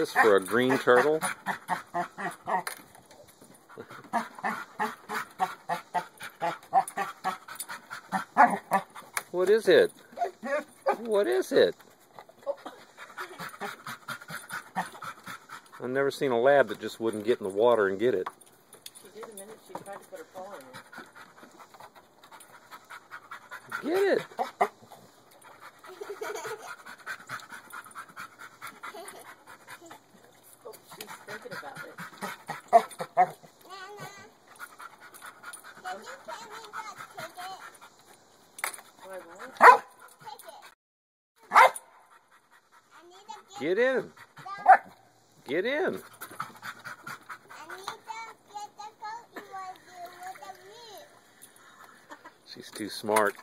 this for a green turtle? What is it? What is it? I've never seen a lab that just wouldn't get in the water and get it. She did a minute. She tried to put her paw in it. Get it! Oh, she's thinking about it. Get in! Get in! She's too smart.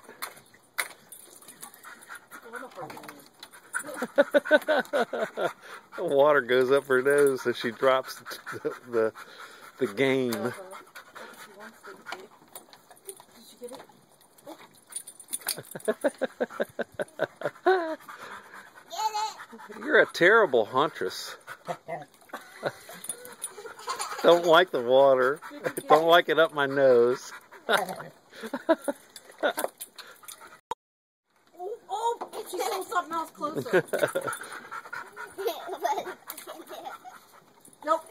The water goes up her nose, so she drops the game. Did you get it? You're a terrible huntress. Don't like the water. Don't like it up my nose. Oh, she saw something else closer. Nope.